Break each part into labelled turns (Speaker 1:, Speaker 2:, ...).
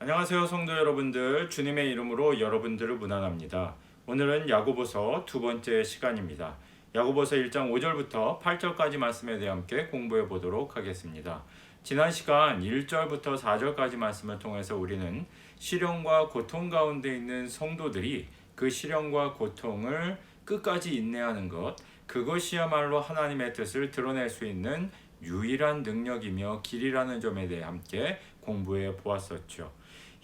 Speaker 1: 안녕하세요 성도 여러분들, 주님의 이름으로 여러분들을 문안합니다. 오늘은 야고보서 두 번째 시간입니다. 야고보서 1장 5절부터 8절까지 말씀에 대해 함께 공부해 보도록 하겠습니다. 지난 시간 1절부터 4절까지 말씀을 통해서 우리는 시련과 고통 가운데 있는 성도들이 그 시련과 고통을 끝까지 인내하는 것, 그것이야말로 하나님의 뜻을 드러낼 수 있는 유일한 능력이며 길이라는 점에 대해 함께 공부해 보았었죠.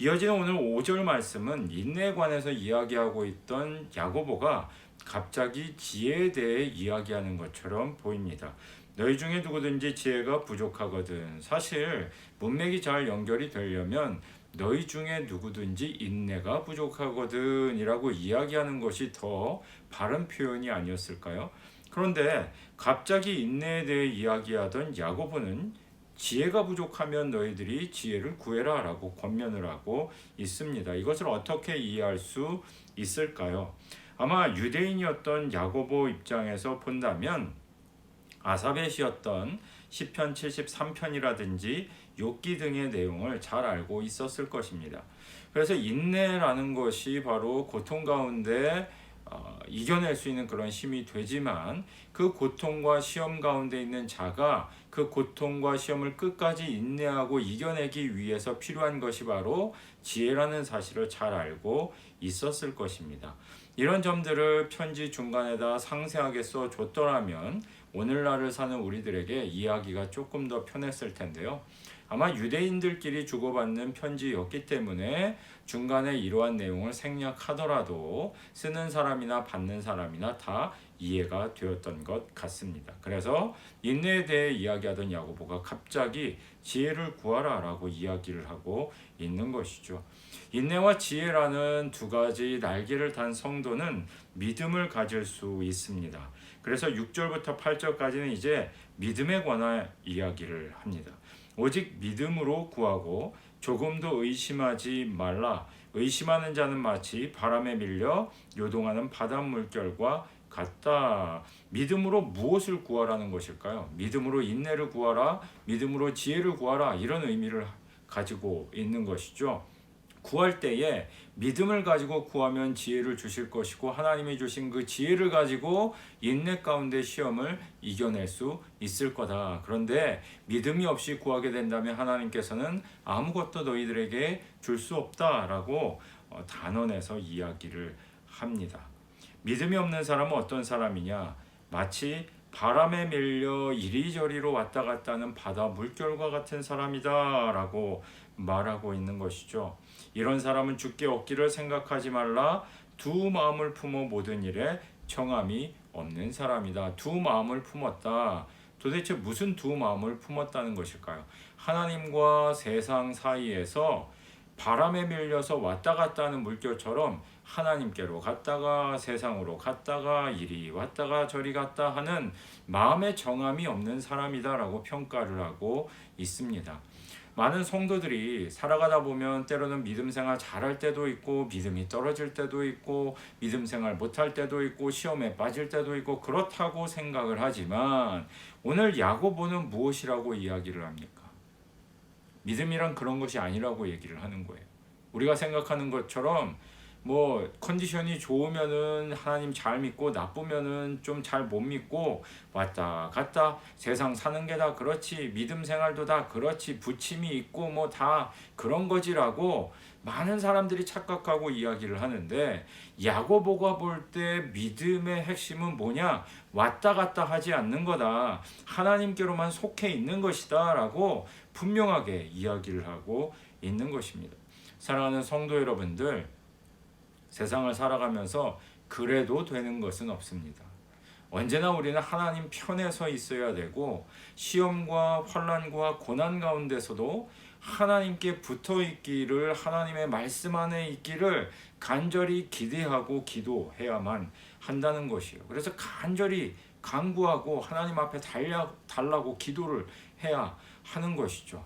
Speaker 1: 이어지는 오늘 5절 말씀은 인내에 관해서 이야기하고 있던 야고보가 갑자기 지혜에 대해 이야기하는 것처럼 보입니다. 너희 중에 누구든지 지혜가 부족하거든. 사실 문맥이 잘 연결이 되려면 너희 중에 누구든지 인내가 부족하거든 이라고 이야기하는 것이 더 바른 표현이 아니었을까요? 그런데 갑자기 인내에 대해 이야기하던 야고보는 지혜가 부족하면 너희들이 지혜를 구해라 라고 권면을 하고 있습니다. 이것을 어떻게 이해할 수 있을까요? 아마 유대인이었던 야고보 입장에서 본다면 아사벳이 었던 시편 73편이라든지 욥기 등의 내용을 잘 알고 있었을 것입니다. 그래서 인내라는 것이 바로 고통 가운데 이겨낼 수 있는 그런 힘이 되지만 그 고통과 시험 가운데 있는 자가 그 고통과 시험을 끝까지 인내하고 이겨내기 위해서 필요한 것이 바로 지혜라는 사실을 잘 알고 있었을 것입니다. 이런 점들을 편지 중간에다 상세하게 써줬더라면 오늘날을 사는 우리들에게 이해하기가 조금 더 편했을 텐데요. 아마 유대인들끼리 주고받는 편지였기 때문에 중간에 이러한 내용을 생략하더라도 쓰는 사람이나 받는 사람이나 다 이해가 되었던 것 같습니다. 그래서 인내에 대해 이야기하던 야고보가 갑자기 지혜를 구하라 라고 이야기를 하고 있는 것이죠. 인내와 지혜라는 두 가지 날개를 단 성도는 믿음을 가질 수 있습니다. 그래서 6절부터 8절까지는 이제 믿음에 관한 이야기를 합니다. 오직 믿음으로 구하고 조금도 의심하지 말라. 의심하는 자는 마치 바람에 밀려 요동하는 바닷물결과 같다. 믿음으로 무엇을 구하라는 것일까요? 믿음으로 인내를 구하라, 믿음으로 지혜를 구하라, 이런 의미를 가지고 있는 것이죠. 구할 때에 믿음을 가지고 구하면 지혜를 주실 것이고 하나님이 주신 그 지혜를 가지고 인내 가운데 시험을 이겨낼 수 있을 거다. 그런데 믿음이 없이 구하게 된다면 하나님께서는 아무것도 너희들에게 줄 수 없다라고 단언해서 이야기를 합니다. 믿음이 없는 사람은 어떤 사람이냐? 마치 바람에 밀려 이리저리로 왔다 갔다 하는 바다 물결과 같은 사람이다 라고 말하고 있는 것이죠. 이런 사람은 주께 얻기를 생각하지 말라. 두 마음을 품어 모든 일에 청함이 없는 사람이다. 두 마음을 품었다. 도대체 무슨 두 마음을 품었다는 것일까요? 하나님과 세상 사이에서 바람에 밀려서 왔다 갔다 하는 물결처럼 하나님께로 갔다가 세상으로 갔다가 이리 왔다가 저리 갔다 하는 마음의 정함이 없는 사람이다라고 평가를 하고 있습니다. 많은 성도들이 살아가다 보면 때로는 믿음 생활 잘할 때도 있고 믿음이 떨어질 때도 있고 믿음 생활 못할 때도 있고 시험에 빠질 때도 있고 그렇다고 생각을 하지만 오늘 야고보는 무엇이라고 이야기를 합니까? 믿음이란 그런 것이 아니라고 얘기를 하는 거예요. 우리가 생각하는 것처럼 컨디션이 좋으면은 하나님 잘 믿고 나쁘면은 좀 잘 못 믿고 왔다 갔다 세상 사는 게 다 그렇지, 믿음 생활도 다 그렇지, 부침이 있고 다 그런 거지라고 많은 사람들이 착각하고 이야기를 하는데 야고보가 볼 때 믿음의 핵심은 뭐냐? 왔다 갔다 하지 않는 거다. 하나님께로만 속해 있는 것이다 라고 분명하게 이야기를 하고 있는 것입니다. 사랑하는 성도 여러분들, 세상을 살아가면서 그래도 되는 것은 없습니다. 언제나 우리는 하나님 편에 서 있어야 되고 시험과 환난과 고난 가운데서도 하나님께 붙어 있기를, 하나님의 말씀 안에 있기를 간절히 기대하고 기도해야만 한다는 것이에요. 그래서 간절히 간구하고 하나님 앞에 달라고 기도를 해야 하는 것이죠.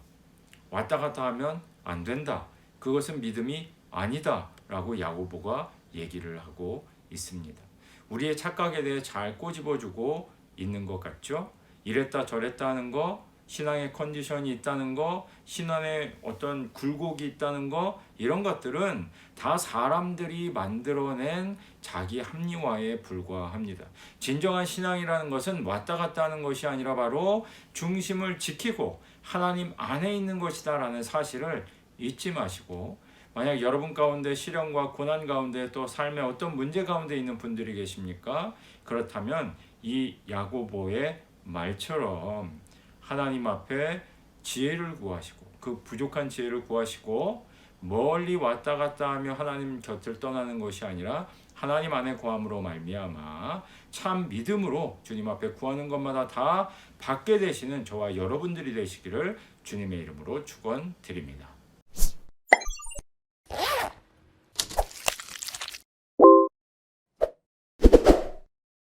Speaker 1: 왔다 갔다 하면 안 된다. 그것은 믿음이 아니다 라고 야고보가 얘기를 하고 있습니다. 우리의 착각에 대해 잘 꼬집어주고 있는 것 같죠? 이랬다 저랬다 하는 거 신앙의 컨디션이 있다는 거, 신앙의 어떤 굴곡이 있다는 거, 이런 것들은 다 사람들이 만들어낸 자기 합리화에 불과합니다. 진정한 신앙이라는 것은 왔다 갔다 하는 것이 아니라 바로 중심을 지키고 하나님 안에 있는 것이다라는 사실을 잊지 마시고, 만약 여러분 가운데 시련과 고난 가운데 또 삶의 어떤 문제 가운데 있는 분들이 계십니까? 그렇다면 이 야고보의 말처럼 하나님 앞에 지혜를 구하시고, 그 부족한 지혜를 구하시고, 멀리 왔다 갔다 하며 하나님 곁을 떠나는 것이 아니라 하나님 안에 구함으로 말미암아 참 믿음으로 주님 앞에 구하는 것마다 다 받게 되시는 저와 여러분들이 되시기를 주님의 이름으로 축원드립니다.